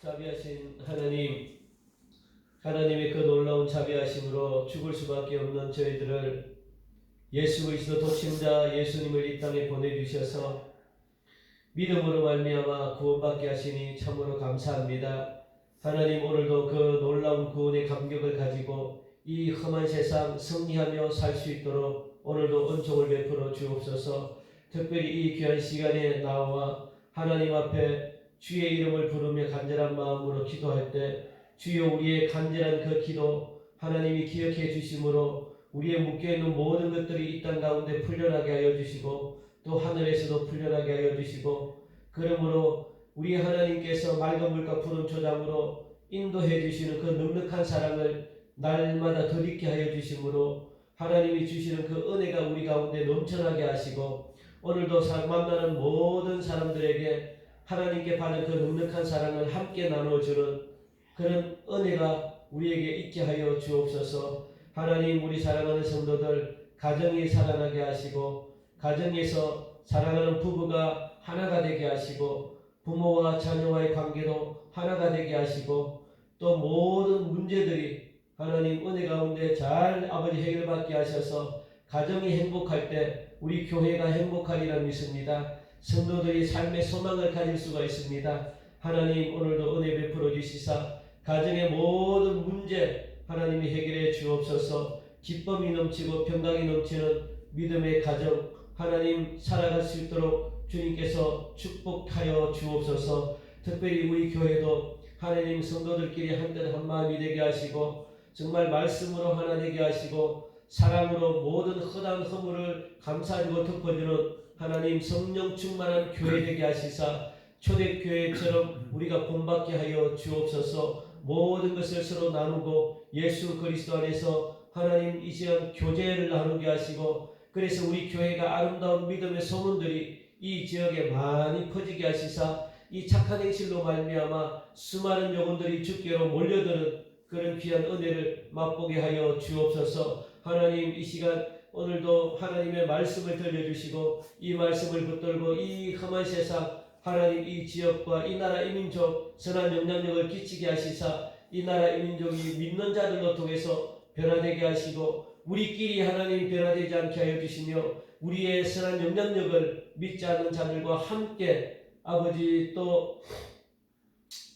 자비하신 하나님, 하나님의 그 놀라운 자비하심으로 죽을 수밖에 없는 저희들을 예수 그리스도 독생자 예수님을 이 땅에 보내주셔서 믿음으로 말미암아 구원받게 하시니 참으로 감사합니다. 하나님, 오늘도 그 놀라운 구원의 감격을 가지고 이 험한 세상 승리하며 살 수 있도록 오늘도 은총을 베풀어 주옵소서. 특별히 이 귀한 시간에 나와 하나님 앞에 주의 이름을 부르며 간절한 마음으로 기도할 때 주여 우리의 간절한 그 기도 하나님이 기억해 주심으로 우리의 묶여있는 모든 것들이 이 땅 가운데 풀려나게 하여 주시고 또 하늘에서도 풀려나게 하여 주시고, 그러므로 우리 하나님께서 맑은 물과 푸른 초장으로 인도해 주시는 그 넉넉한 사랑을 날마다 더 있게 하여 주심으로 하나님이 주시는 그 은혜가 우리 가운데 넘쳐나게 하시고, 오늘도 만나는 모든 사람들에게 하나님께 받은 그 넉넉한 사랑을 함께 나눠주는 그런 은혜가 우리에게 있게 하여 주옵소서. 하나님, 우리 사랑하는 성도들 가정이 살아나게 하시고, 가정에서 사랑하는 부부가 하나가 되게 하시고, 부모와 자녀와의 관계도 하나가 되게 하시고, 또 모든 문제들이 하나님 은혜 가운데 잘 아버지 해결받게 하셔서 가정이 행복할 때 우리 교회가 행복하리라 믿습니다. 성도들이 삶의 소망을 가질 수가 있습니다. 하나님, 오늘도 은혜 베풀어 주시사 가정의 모든 문제 하나님이 해결해 주옵소서. 기쁨이 넘치고 평강이 넘치는 믿음의 가정 하나님 살아갈 수 있도록 주님께서 축복하여 주옵소서. 특별히 우리 교회도 하나님 성도들끼리 한뜻 한마음이 되게 하시고, 정말 말씀으로 하나 되게 하시고, 사랑으로 모든 허당 허물을 감싸주고 덮어주는 하나님 성령 충만한 교회 되게 하시사 초대교회처럼 우리가 본받게 하여 주옵소서. 모든 것을 서로 나누고 예수 그리스도 안에서 하나님 이 시간 교제를 나누게 하시고, 그래서 우리 교회가 아름다운 믿음의 소문들이 이 지역에 많이 퍼지게 하시사 이 착한 행실로 말미암아 수많은 영혼들이 주께로 몰려드는 그런 귀한 은혜를 맛보게 하여 주옵소서. 하나님, 이 시간 오늘도 하나님의 말씀을 들려주시고 이 말씀을 붙들고 이 험한 세상 하나님 이 지역과 이 나라 이 민족 선한 영향력을 끼치게 하시사 이 나라 이 민족이 믿는 자들로 통해서 변화되게 하시고, 우리끼리 하나님 변화되지 않게 하여 주시며 우리의 선한 영향력을 믿지 않는 자들과 함께 아버지 또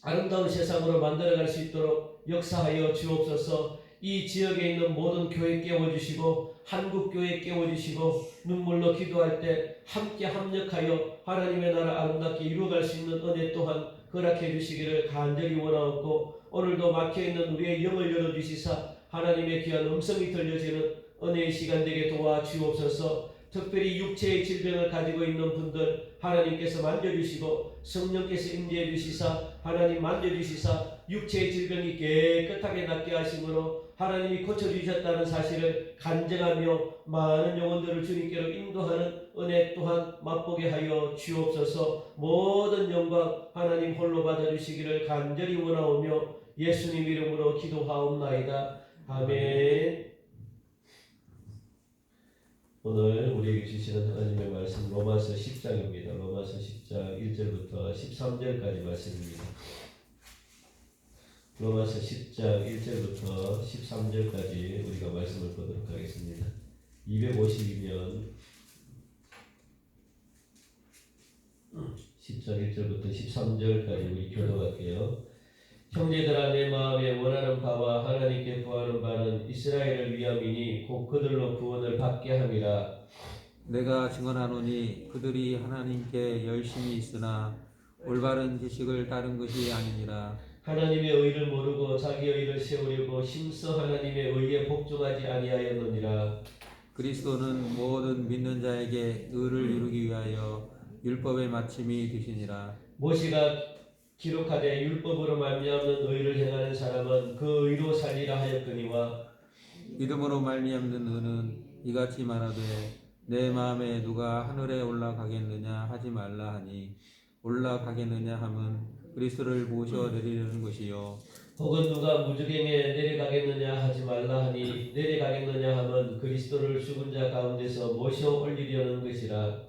아름다운 세상으로 만들어갈 수 있도록 역사하여 주옵소서. 이 지역에 있는 모든 교회 깨워주시고 한국교회 깨워주시고 눈물로 기도할 때 함께 합력하여 하나님의 나라 아름답게 이루어갈 수 있는 은혜 또한 허락해 주시기를 간절히 원하옵고, 오늘도 막혀있는 우리의 영을 열어주시사 하나님의 귀한 음성이 들려지는 은혜의 시간 되게 도와주옵소서. 특별히 육체의 질병을 가지고 있는 분들 하나님께서 만져주시고 성령께서 임재해 주시사 하나님 만져주시사 육체의 질병이 깨끗하게 낫게 하심으로 하나님이 고쳐주셨다는 사실을 간증하며 많은 영혼들을 주님께로 인도하는 은혜 또한 맛보게 하여 주옵소서. 모든 영광 하나님 홀로 받아주시기를 간절히 원하오며 예수님 이름으로 기도하옵나이다. 아멘. 오늘 우리에게 주시는 하나님의 말씀 로마서 10장입니다. 로마서 10장 1절부터 13절까지 말씀입니다. 로마서 10장 1절부터 13절까지 우리가 말씀을 보도록 하겠습니다. 250이면 10장 1절부터 13절까지 우리 교독할게요. 형제들아, 내 마음에 원하는 바와 하나님께 구하는 바는 이스라엘을 위함이니 곧 그들로 구원을 받게 함이라. 내가 증언하노니 그들이 하나님께 열심히 있으나 올바른 지식을 따른 것이 아니니라. 하나님의 의를 모르고 자기의 의를 세우려고 힘써 하나님의 의에 복종하지 아니하였느니라. 그리스도는 모든 믿는 자에게 의를 이루기 위하여 율법의 마침이 되시니라. 모세가 기록하되 율법으로 말미암는 의를 행하는 사람은 그 의로 살리라 하였거니와, 믿음으로 말미암는 의는 이같이 말하되 내 마음에 누가 하늘에 올라가겠느냐 하지 말라 하니, 올라가겠느냐 함은 그리스도를 모셔 내리려는 것이요, 혹은 누가 무저갱에 내려가겠느냐 하지 말라 하니 내려가겠느냐 함은 그리스도를 죽은 자 가운데서 모셔 올리려는 것이라.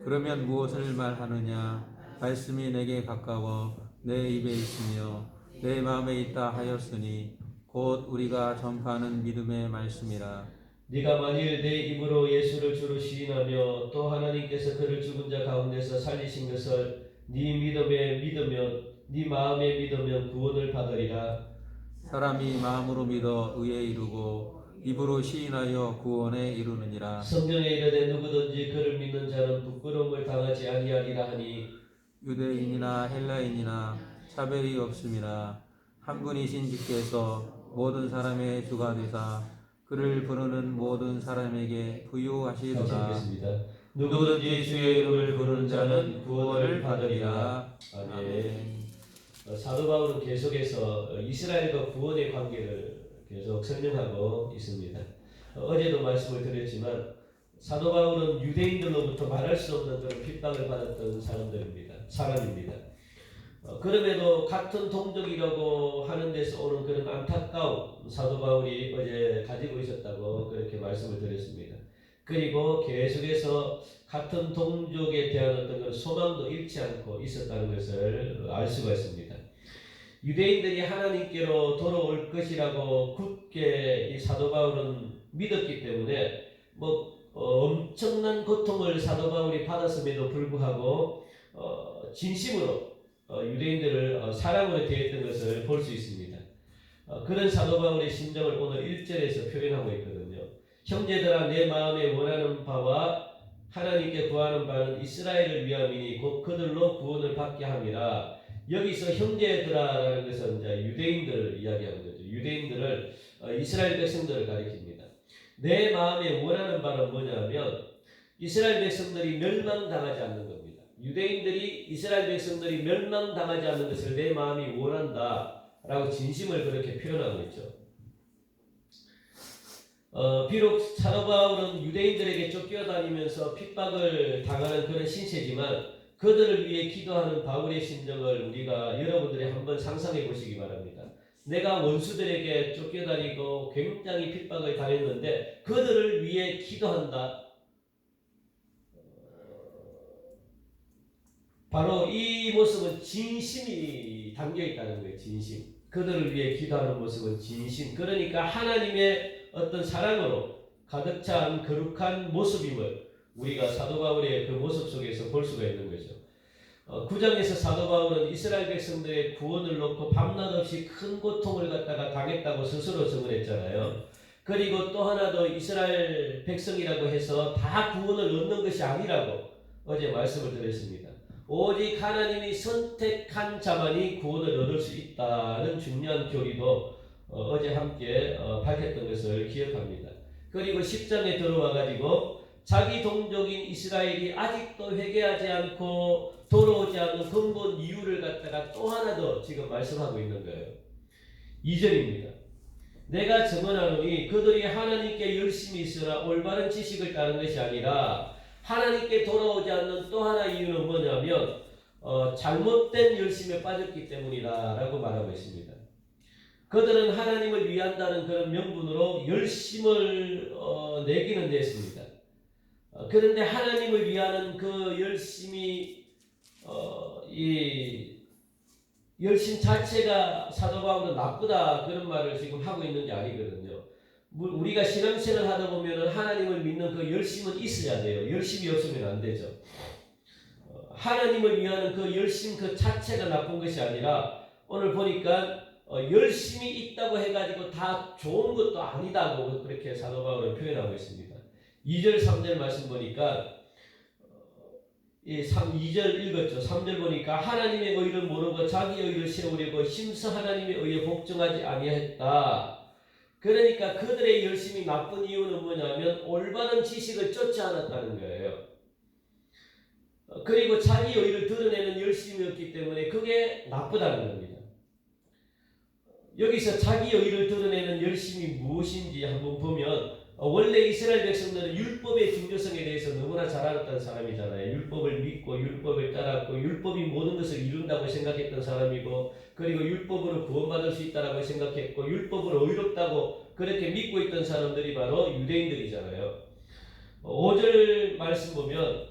그러면 무엇을 말하느냐? 말씀이 내게 가까워 내 입에 있으며 내 마음에 있다 하였으니 곧 우리가 전파하는 믿음의 말씀이라. 네가 만일 내 입으로 예수를 주로 시인하며 또 하나님께서 그를 죽은 자 가운데서 살리신 것을 네 믿음에 믿으면 네 마음에 믿으면 구원을 받으리라. 사람이 마음으로 믿어 의에 이르고 입으로 시인하여 구원에 이르느니라. 성경에 이르되 누구든지 그를 믿는 자는 부끄러움을 당하지 아니하리라 하니 유대인이나 헬라인이나 차별이 없음이라. 한 분이신 주께서 모든 사람의 주가 되사 그를 부르는 모든 사람에게 같이 부유하시도다. 읽겠습니다. 누구든지 주의 이름을 부르는 자는 구원을 받으리라. 아멘. 사도 바울은 계속해서 이스라엘과 구원의 관계를 계속 설명하고 있습니다. 어제도 말씀을 드렸지만 사도 바울은 유대인들로부터 말할 수 없는 그런 핍박을 받았던 사람입니다. 그럼에도 같은 동족이라고 하는 데서 오는 그런 안타까움 사도 바울이 어제 가지고 있었다고 그렇게 말씀을 드렸습니다. 그리고 계속해서 같은 동족에 대한 어떤 그런 소망도 잃지 않고 있었다는 것을 알 수가 있습니다. 유대인들이 하나님께로 돌아올 것이라고 굳게 이 사도 바울은 믿었기 때문에 엄청난 고통을 사도 바울이 받았음에도 불구하고 진심으로 유대인들을 사랑으로 대했던 것을 볼 수 있습니다. 그런 사도 바울의 심정을 오늘 1절에서 표현하고 있거든요. 형제들아 내 마음에 원하는 바와 하나님께 구하는 바는 이스라엘을 위함이니 곧 그들로 구원을 받게 함이라. 여기서 형제들아라는 것은 이제 유대인들을 이야기하는 거죠. 유대인들을 이스라엘 백성들을 가리킵니다. 내 마음에 원하는 바는 뭐냐면 이스라엘 백성들이 멸망당하지 않는 겁니다. 유대인들이 이스라엘 백성들이 멸망당하지 않는 것을 내 마음이 원한다라고 진심을 그렇게 표현하고 있죠. 비록 사도 바울은 유대인들에게 쫓겨다니면서 핍박을 당하는 그런 신세지만 그들을 위해 기도하는 바울의 심정을 우리가 여러분들이 한번 상상해 보시기 바랍니다. 내가 원수들에게 쫓겨다니고 굉장히 핍박을 당했는데 그들을 위해 기도한다. 바로 이 모습은 진심이 담겨 있다는 거예요. 진심. 그들을 위해 기도하는 모습은 진심. 그러니까 하나님의 어떤 사랑으로 가득 찬 거룩한 모습임을 우리가 사도 바울의 그 모습 속에서 볼 수가 있는 거죠. 9장에서 사도 바울은 이스라엘 백성들의 구원을 놓고 밤낮 없이 큰 고통을 갖다가 당했다고 스스로 증언했잖아요. 그리고 또 하나도 이스라엘 백성이라고 해서 다 구원을 얻는 것이 아니라고 어제 말씀을 드렸습니다. 오직 하나님이 선택한 자만이 구원을 얻을 수 있다는 중요한 교리도 어제 함께 밝혔던 것을 기억합니다. 그리고 10장에 들어와 가지고 자기 동족인 이스라엘이 아직도 회개하지 않고 돌아오지 않는 근본 이유를 갖다가 또 하나 더 지금 말씀하고 있는 거예요. 2절입니다. 내가 증언하노니 그들이 하나님께 열심히 있으나 올바른 지식을 따른 것이 아니라 하나님께 돌아오지 않는 또 하나 이유는 뭐냐면 잘못된 열심에 빠졌기 때문이다 라고 말하고 있습니다. 그들은 하나님을 위한다는 그런 명분으로 열심을 내기는 냈습니다. 그런데 하나님을 위하는 그 열심이 이 열심 자체가 사도 바울은 나쁘다 그런 말을 지금 하고 있는 게 아니거든요. 우리가 신앙생활 하다 보면 하나님을 믿는 그 열심은 있어야 돼요. 열심이 없으면 안 되죠. 하나님을 위하는 그 열심 그 자체가 나쁜 것이 아니라 오늘 보니까 열심이 있다고 해가지고 다 좋은 것도 아니다고 그렇게 사도 바울은 표현하고 있습니다. 2절 3절 말씀 보니까 2절 읽었죠. 3절 보니까 하나님의 의를 모르고 자기 의를 세우려고 힘써 하나님의 의에 복종하지 아니했다. 그러니까 그들의 열심이 나쁜 이유는 뭐냐면 올바른 지식을 쫓지 않았다는 거예요. 그리고 자기 의를 드러내는 열심이었기 때문에 그게 나쁘다는 겁니다. 여기서 자기 의를 드러내는 열심이 무엇인지 한번 보면 원래 이스라엘 백성들은 율법의 중요성에 대해서 너무나 잘 알았던 사람이잖아요. 율법을 믿고 율법을 따랐고 율법이 모든 것을 이룬다고 생각했던 사람이고 그리고 율법으로 구원받을 수 있다고 생각했고 율법으로 의롭다고 그렇게 믿고 있던 사람들이 바로 유대인들이잖아요. 5절 말씀 보면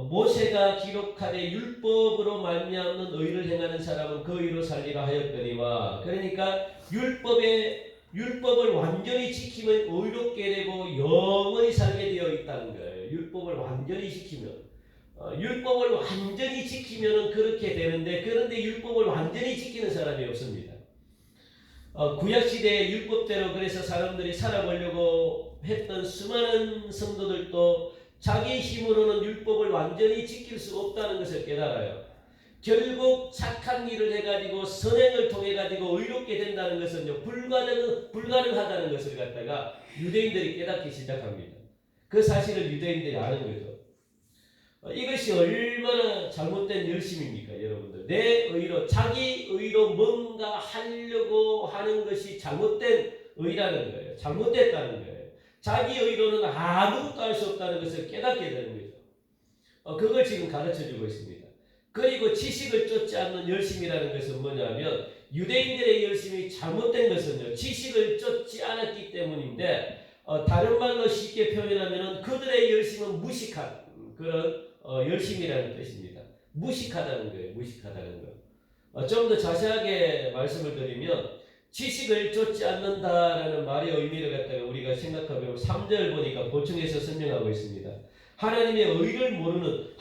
모세가 기록하되 율법으로 말미암는 의를 행하는 사람은 그 의로 살리라 하였거니와. 그러니까 율법을 완전히 지키면 의롭게 되고 영원히 살게 되어 있다는 거예요. 율법을 완전히 지키면. 율법을 완전히 지키면 그렇게 되는데, 그런데 율법을 완전히 지키는 사람이 없습니다. 구약시대의 율법대로 그래서 사람들이 살아보려고 했던 수많은 성도들도 자기 힘으로는 율법을 완전히 지킬 수 없다는 것을 깨달아요. 결국 착한 일을 해가지고 선행을 통해가지고 의롭게 된다는 것은 불가능하다는 것을 갖다가 유대인들이 깨닫기 시작합니다. 그 사실을 유대인들이 아는 거죠. 이것이 얼마나 잘못된 열심입니까, 여러분들? 내 의로, 자기 의로 뭔가 하려고 하는 것이 잘못된 의라는 거예요. 잘못됐다는 거예요. 자기 의로는 아무것도 할 수 없다는 것을 깨닫게 되는 거죠. 그걸 지금 가르쳐주고 있습니다. 그리고 지식을 쫓지 않는 열심이라는 것은 뭐냐면, 유대인들의 열심이 잘못된 것은요, 지식을 쫓지 않았기 때문인데, 다른 말로 쉽게 표현하면 그들의 열심은 무식한 그런 열심이라는 뜻입니다. 무식하다는 거예요. 무식하다는 거. 좀 더 자세하게 말씀을 드리면, 지식을 쫓지 않는다라는 말의 의미를 갖다가 우리가 생각하면 3절 보니까 보충해서 설명하고 있습니다. 하나님의 의를 모르는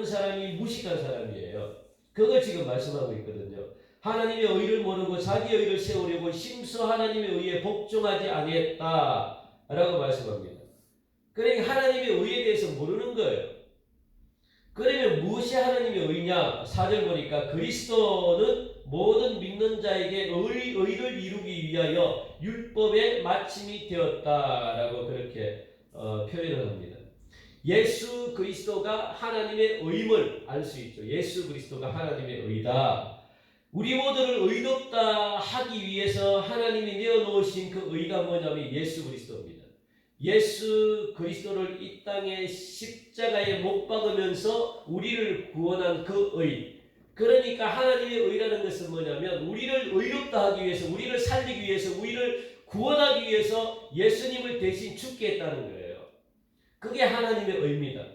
사람이 무식한 사람이에요. 그걸 지금 말씀하고 있거든요. 하나님의 의를 모르고 자기 의를 세우려고 심서 하나님의 의에 복종하지 아니했다라고 말씀합니다. 그러니까 하나님의 의에 대해서 모르는 거예요. 그러면 무엇이 하나님의 의냐? 4절 보니까 그리스도는 모든 믿는 자에게 의를 이루기 위하여 율법의 마침이 되었다라고 그렇게 표현을 합니다. 예수 그리스도가 하나님의 의임을 알 수 있죠. 예수 그리스도가 하나님의 의다. 우리 모두를 의롭다 하기 위해서 하나님이 내어놓으신 그 의가 뭐냐면 예수 그리스도입니다. 예수 그리스도를 이 땅에 십자가에 못 박으면서 우리를 구원한 그 의. 그러니까 하나님의 의라는 것은 뭐냐면 우리를 의롭다 하기 위해서, 우리를 살리기 위해서, 우리를 구원하기 위해서 예수님을 대신 죽게 했다는 거예요. 그게 하나님의 의입니다.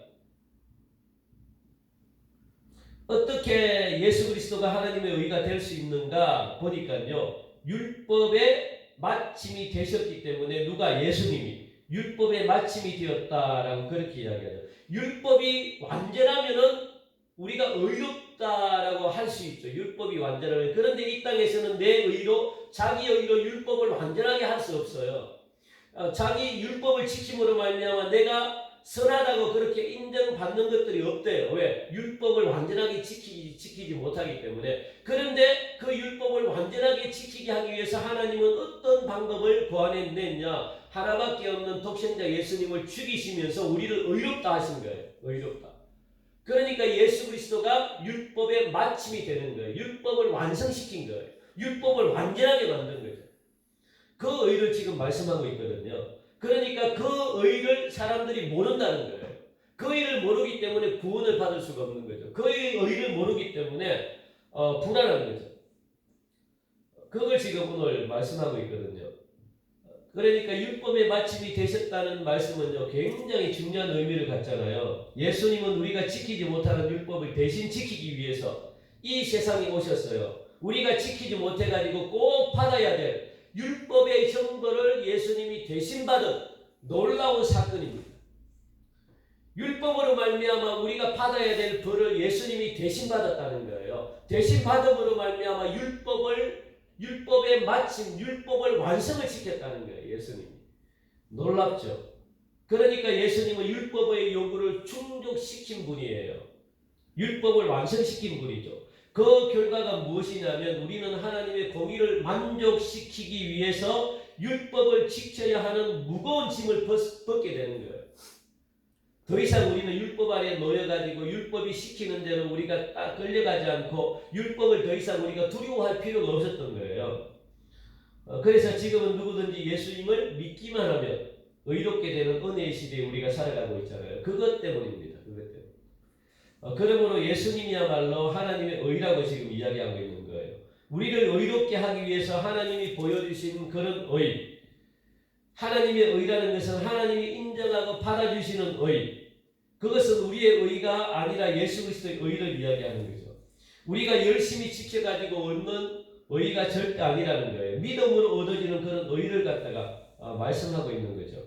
어떻게 예수 그리스도가 하나님의 의가 될 수 있는가 보니까요, 율법의 마침이 되셨기 때문에, 누가? 예수님이 율법의 마침이 되었다라고 그렇게 이야기하죠. 율법이 완전하면은 우리가 의롭다라고 할 수 있죠. 율법이 완전하면. 그런데 이 땅에서는 내 의로, 자기 의로 율법을 완전하게 할 수 없어요. 자기 율법을 지킴으로 말미암아 내가 선하다고 그렇게 인정받는 것들이 없대요. 왜? 율법을 완전하게 지키지 못하기 때문에. 그런데 그 율법을 완전하게 지키게 하기 위해서 하나님은 어떤 방법을 고안해냈냐? 하나밖에 없는 독생자 예수님을 죽이시면서 우리를 의롭다 하신 거예요. 의롭다. 그러니까 예수 그리스도가 율법의 마침이 되는 거예요. 율법을 완성시킨 거예요. 율법을 완전하게 만든 거죠. 그 의를 지금 말씀하고 있거든요. 그러니까 그 의를 사람들이 모른다는 거예요. 그 의를 모르기 때문에 구원을 받을 수가 없는 거죠. 그 의를 모르기 때문에 불안한 거죠. 그걸 지금 오늘 말씀하고 있거든요. 그러니까 율법의 마침이 되셨다는 말씀은요, 굉장히 중요한 의미를 갖잖아요. 예수님은 우리가 지키지 못하는 율법을 대신 지키기 위해서 이 세상에 오셨어요. 우리가 지키지 못해가지고 꼭 받아야 될 율법의 형벌을 예수님이 대신 받은 놀라운 사건입니다. 율법으로 말미암아 우리가 받아야 될 벌을 예수님이 대신 받았다는 거예요. 대신 받음으로 말미암아 율법의 마침, 율법을 완성을 시켰다는 거예요. 예수님이. 놀랍죠. 그러니까 예수님은 율법의 요구를 충족시킨 분이에요. 율법을 완성시킨 분이죠. 그 결과가 무엇이냐면 우리는 하나님의 공의를 만족시키기 위해서 율법을 지켜야 하는 무거운 짐을 벗게 되는 거예요. 더 이상 우리는 율법 아래 놓여가지고 율법이 시키는 대로 우리가 딱 끌려가지 않고 율법을 더 이상 우리가 두려워할 필요가 없었던 거예요. 그래서 지금은 누구든지 예수님을 믿기만 하면 의롭게 되는 은혜의 시대에 우리가 살아가고 있잖아요. 그것 때문입니다. 그것 때문에. 그러므로 예수님이야말로 하나님의 의라고 지금 이야기하고 있는 거예요. 우리를 의롭게 하기 위해서 하나님이 보여주신 그런 의. 하나님의 의라는 것은 하나님이 인정하고 받아주시는 의. 그 그것은 우리의 의가 아니라 예수 그리스도의 의를 이야기하는 거죠. 우리가 열심히 지켜가지고 얻는 의가 절대 아니라는 거예요. 믿음으로 얻어지는 그런 의를 갖다가 말씀하고 있는 거죠.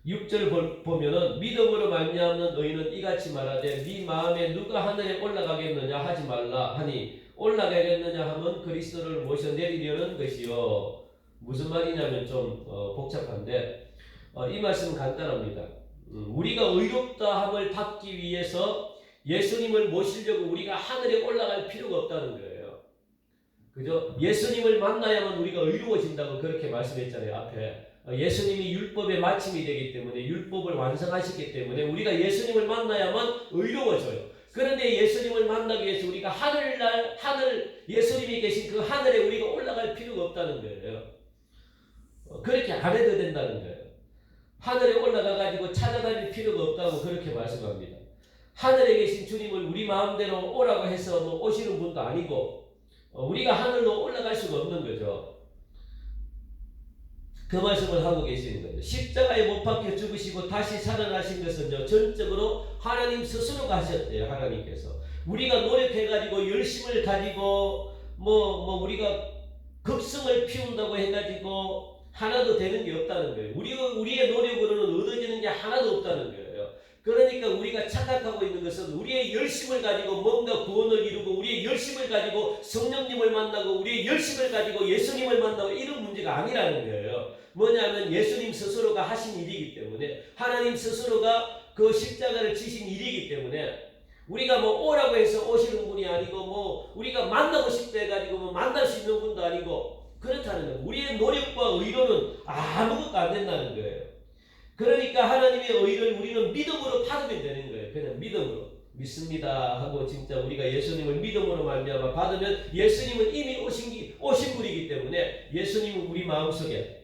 6절 보면은 믿음으로 말미암는 의는 이같이 말하되 네 마음에 누가 하늘에 올라가겠느냐 하지 말라 하니 올라가겠느냐 하면 그리스도를 모셔 내리려는 것이요. 무슨 말이냐면 좀 복잡한데 이 말씀은 간단합니다. 우리가 의롭다 함을 받기 위해서 예수님을 모시려고 우리가 하늘에 올라갈 필요가 없다는 거예요. 그죠? 예수님을 만나야만 우리가 의로워진다고 그렇게 말씀했잖아요. 앞에 예수님이 율법의 마침이 되기 때문에 율법을 완성하셨기 때문에 우리가 예수님을 만나야만 의로워져요. 그런데 예수님을 만나기 위해서 우리가 하늘 예수님이 계신 그 하늘에 우리가 올라갈 필요가 없다는 거예요. 그렇게 안 해도 된다는 거예요. 하늘에 올라가 가지고 찾아다닐 필요가 없다고 그렇게 말씀합니다. 하늘에 계신 주님을 우리 마음대로 오라고 해서 뭐 오시는 분도 아니고 우리가 하늘로 올라갈 수가 없는 거죠. 그 말씀을 하고 계시는 거죠. 십자가에 못 박혀 죽으시고 다시 살아나신 것은요, 전적으로 하나님 스스로가 하셨대요. 하나님께서. 우리가 노력해가지고 열심을 가지고 우리가 극성을 피운다고 해가지고 하나도 되는 게 없다는 거예요. 우리의 노력으로는 얻어지는 게 하나도 없다는 거예요. 그러니까 우리가 착각하고 있는 것은 우리의 열심을 가지고 뭔가 구원을 이루고 우리의 열심을 가지고 성령님을 만나고 우리의 열심을 가지고 예수님을 만나고 이런 문제가 아니라는 거예요. 뭐냐면 예수님 스스로가 하신 일이기 때문에 하나님 스스로가 그 십자가를 지신 일이기 때문에 우리가 뭐 오라고 해서 오시는 분이 아니고 우리가 만나고 싶다 해가지고 만날 수 있는 분도 아니고 그렇다는 거예요. 우리의 노력과 의로는 아무것도 안 된다는 거예요. 그러니까 하나님의 의를 우리는 믿음으로 받으면 되는 거예요. 그냥 믿음으로 믿습니다 하고 진짜 우리가 예수님을 믿음으로 말미암아 받으면 예수님은 이미 오신 분이기 때문에 예수님은 우리 마음속에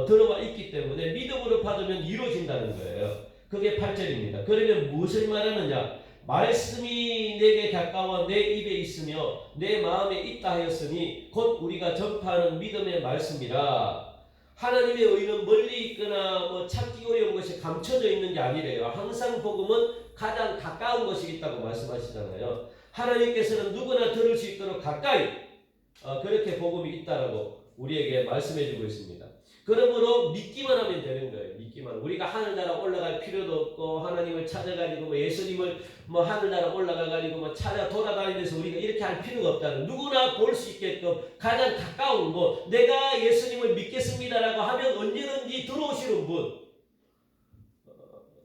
들어와 있기 때문에 믿음으로 받으면 이루어진다는 거예요. 그게 8절입니다. 그러면 무엇을 말하느냐? 말씀이 내게 가까워 내 입에 있으며 내 마음에 있다 하였으니 곧 우리가 전파하는 믿음의 말씀이라. 하나님의 의는 멀리 있거나 찾기 어려운 것이 감춰져 있는 게 아니래요. 항상 복음은 가장 가까운 것이 있다고 말씀하시잖아요. 하나님께서는 누구나 들을 수 있도록 가까이 그렇게 복음이 있다라고 우리에게 말씀해주고 있습니다. 그러므로 믿기만 하면 되는 거예요. 믿기만. 우리가 하늘나라 올라갈 필요도 없고 하나님을 찾아가지고 예수님을 하늘나라 올라가가지고 찾아 돌아다니면서 우리가 이렇게 할 필요가 없다는, 누구나 볼 수 있게끔 가장 가까운 곳, 내가 예수님을 믿겠습니다라고 하면 언제든지 들어오시는 분.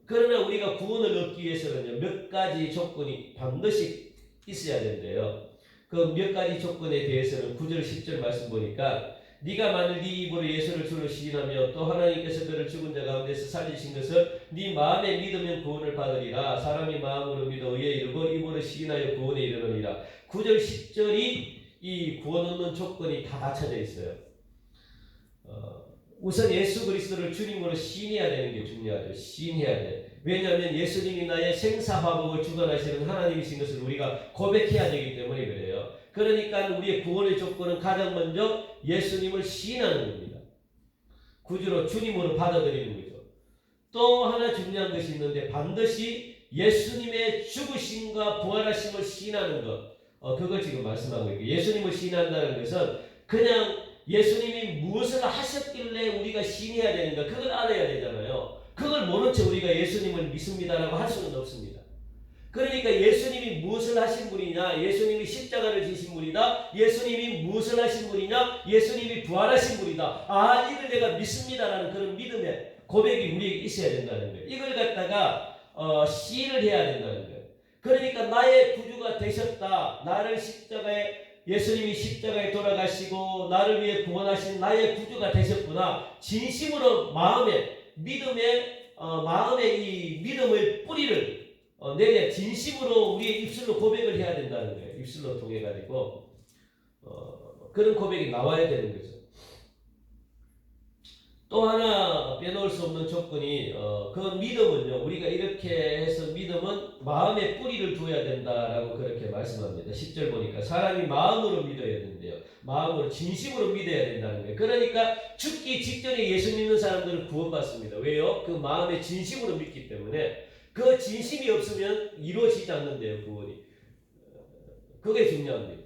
그러나 우리가 구원을 얻기 위해서는요, 몇 가지 조건이 반드시 있어야 된대요. 그 몇 가지 조건에 대해서는 9절 10절 말씀 보니까 네가 만일 네 입으로 예수를 주로 시인하며 또 하나님께서 그를 죽은 자 가운데서 살리신 것을 네 마음에 믿으면 구원을 받으리라. 사람이 마음으로 믿어 의에 이르고 입으로 시인하여 구원에 이르느니라. 9절 10절이 이 구원 얻는 조건이 다 갖춰져 있어요. 우선 예수 그리스도를 주님으로 시인해야 되는 게 중요하죠. 시인해야 돼. 왜냐하면 예수님이 나의 생사화복을 주관하시는 하나님이신 것을 우리가 고백해야 되기 때문에 그래요. 그러니까 우리의 구원의 조건은 가장 먼저 예수님을 시인하는 겁니다. 구주로 주님으로 받아들이는 거죠. 또 하나 중요한 것이 있는데 반드시 예수님의 죽으심과 부활하심을 시인하는 것. 그걸 지금 말씀하고 있고, 예수님을 시인한다는 것은 그냥 예수님이 무엇을 하셨길래 우리가 시인해야 되는가, 그걸 알아야 되잖아요. 그걸 모른 채 우리가 예수님을 믿습니다라고 할 수는 없습니다. 그러니까 예수님이 무엇을 하신 분이냐, 예수님이 십자가를 지신 분이다, 예수님이 무엇을 하신 분이냐, 예수님이 부활하신 분이다, 이걸 내가 믿습니다라는 그런 믿음의 고백이 우리에게 있어야 된다는 거예요. 이걸 갖다가 시인을 해야 된다는 거예요. 그러니까 나의 구주가 되셨다, 나를 예수님이 십자가에 돌아가시고 나를 위해 구원하신 나의 구주가 되셨구나, 진심으로 마음에 이 믿음의 뿌리를 내게 진심으로 우리의 입술로 고백을 해야 된다는 거예요. 입술로 통해 가지고 그런 고백이 나와야 되는 거죠. 또 하나 빼놓을 수 없는 조건이 그 믿음은요, 우리가 이렇게 해서 믿음은 마음에 뿌리를 두어야 된다라고 그렇게 말씀합니다. 10절 보니까 사람이 마음으로 믿어야 된대요. 마음으로 진심으로 믿어야 된다는 거예요. 그러니까 죽기 직전에 예수 믿는 사람들은 구원받습니다. 왜요? 그 마음에 진심으로 믿기 때문에. 그 진심이 없으면 이루어지지 않는데요, 구원이. 그게 중요합니다.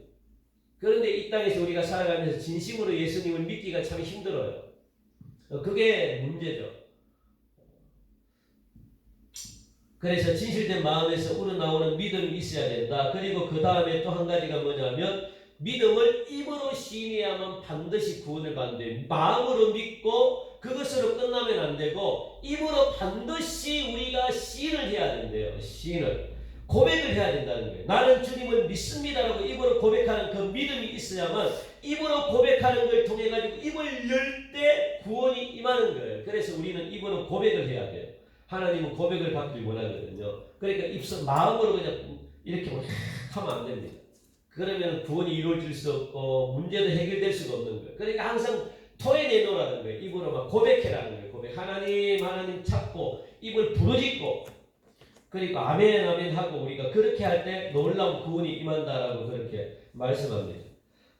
그런데 이 땅에서 우리가 살아가면서 진심으로 예수님을 믿기가 참 힘들어요. 그게 문제죠. 그래서 진실된 마음에서 우러나오는 믿음이 있어야 된다. 그리고 그 다음에 또 한 가지가 뭐냐면 믿음을 입으로 시인해야만 반드시 구원을 받는데 마음으로 믿고 그것으로 끝나면 안 되고 입으로 반드시 우리가 시인을 해야 된대요. 시인을. 고백을 해야 된다는 거예요. 나는 주님을 믿습니다라고 입으로 고백하는 그 믿음이 있어야만 입으로 고백하는 걸 통해 가지고 입을 열 때 구원이 임하는 거예요. 그래서 우리는 입으로 고백을 해야 돼요. 하나님은 고백을 받길 원하거든요. 그러니까 입술 마음으로 그냥 이렇게 하면 안 됩니다. 그러면 구원이 이루어질 수 없고 문제도 해결될 수가 없는 거예요. 그러니까 항상 토해내놓으라는 거예요. 입으로 막 고백해라는 거예요. 고백. 하나님 찾고 입을 부르짖고 그러니까 아멘 아멘 하고 우리가 그렇게 할 때 놀라운 구원이 임한다라고 그렇게 말씀합니다.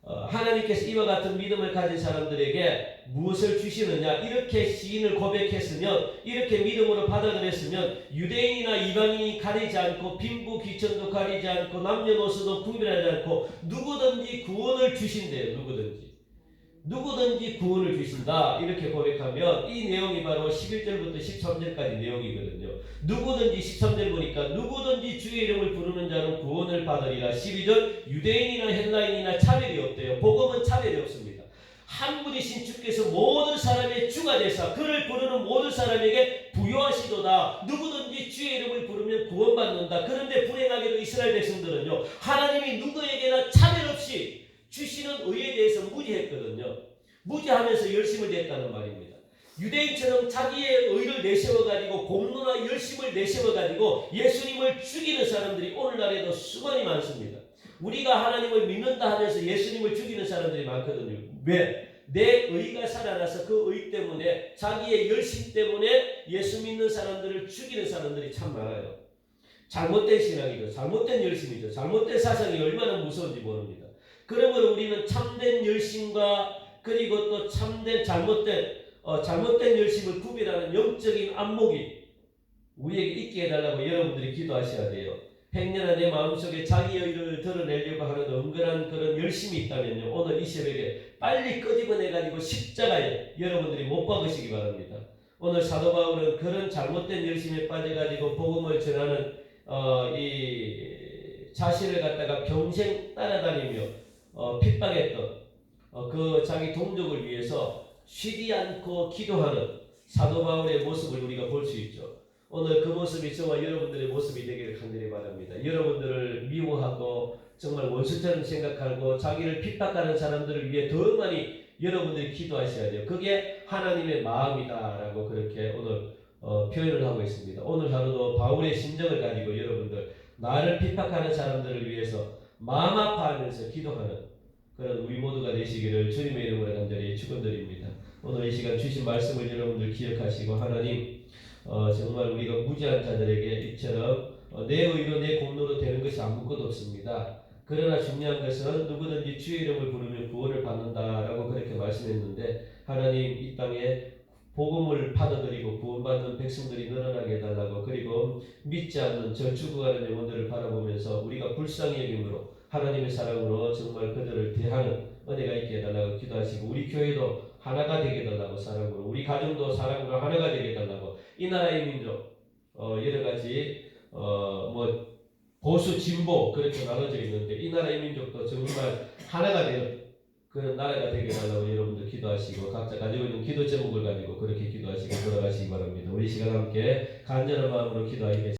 하나님께서 이와 같은 믿음을 가진 사람들에게 무엇을 주시느냐 이렇게 시인을 고백했으면 이렇게 믿음으로 받아들였으면 유대인이나 이방인이 가리지 않고 빈부 귀천도 가리지 않고 남녀노소도 구별하지 않고 누구든지 구원을 주신대요. 누구든지 구원을 주신다 이렇게 고백하면 이 내용이 바로 11절부터 13절까지 내용이거든요. 누구든지 13절 보니까 누구든지 주의 이름을 부르는 자는 구원을 받으리라. 12절 유대인이나 헬라인이나 차별이 없대요. 복음은 차별이 없습니다. 한 분이신 주께서 모든 사람의 주가 되사 그를 부르는 모든 사람에게 부여하시도다. 누구든지 주의 이름을 부르면 구원받는다. 그런데 불행하게도 이스라엘 백성들은요 하나님이 누구에게나 차별 없이 주시는 의에 대해서 무지했거든요. 무지하면서 열심을 냈다는 말입니다. 유대인처럼 자기의 의를 내세워가지고 공로나 열심을 내세워가지고 예수님을 죽이는 사람들이 오늘날에도 수많이 많습니다. 우리가 하나님을 믿는다 하면서 예수님을 죽이는 사람들이 많거든요. 왜? 내 의가 살아나서 그 의 때문에 자기의 열심 때문에 예수 믿는 사람들을 죽이는 사람들이 참 많아요. 잘못된 신앙이죠. 잘못된 열심이죠. 잘못된 사상이 얼마나 무서운지 모릅니다. 그러므로 우리는 참된 열심과 그리고 또 참된 잘못된 열심을 구별하는 영적인 안목이 우리에게 있게 해달라고 여러분들이 기도하셔야 돼요. 행여나 내 마음속에 자기의 의를 드러내려고 하는 은근한 그런 열심이 있다면요. 오늘 이 새벽에 빨리 끄집어내가지고 십자가에 여러분들이 못 박으시기 바랍니다. 오늘 사도 바울은 그런 잘못된 열심에 빠져가지고 복음을 전하는 이 자신을 갖다가 평생 따라다니며 핍박했던 그 자기 동족을 위해서 쉬지 않고 기도하는 사도 바울의 모습을 우리가 볼 수 있죠. 오늘 그 모습이 저와 여러분들의 모습이 되기를 간절히 바랍니다. 여러분들을 미워하고 정말 원수처럼 생각하고 자기를 핍박하는 사람들을 위해 더 많이 여러분들이 기도하셔야 돼요. 그게 하나님의 마음이다라고 그렇게 오늘 표현을 하고 있습니다. 오늘 하루도 바울의 심정을 가지고 여러분들 나를 핍박하는 사람들을 위해서 마음 아파하면서 기도하는 그런 우리 모두가 되시기를 주님의 이름으로 간절히 축원드립니다. 오늘 이 시간 주신 말씀을 여러분들 기억하시고 하나님 정말 우리가 무지한 자들에게 이처럼 내 의로 내 공로로 되는 것이 아무것도 없습니다. 그러나 중요한 것은 누구든지 주의 이름을 부르면 구원을 받는다라고 그렇게 말씀했는데 하나님 이 땅에 복음을 받아들이고 구원받는 백성들이 늘어나게 해달라고 그리고 믿지 않는 저 죽어가는 영혼들을 바라보면서 우리가 불쌍히 여김으로 하나님의 사랑으로 정말 그들을 대하는 은혜가 있게 해달라고 기도하시고 우리 교회도 하나가 되게 해달라고 사랑으로 우리 가정도 사랑으로 하나가 되게 해달라고 이 나라의 민족 여러가지 뭐 보수 진보 그렇게 나눠져 있는데 이 나라의 민족도 정말 하나가 되는 그런 나라가 되게 해달라고 여러분들 기도하시고 각자 가지고 있는 기도 제목을 가지고 그렇게 기도하시고 돌아가시기 바랍니다. 우리 시간 함께 간절한 마음으로 기도하겠습니다.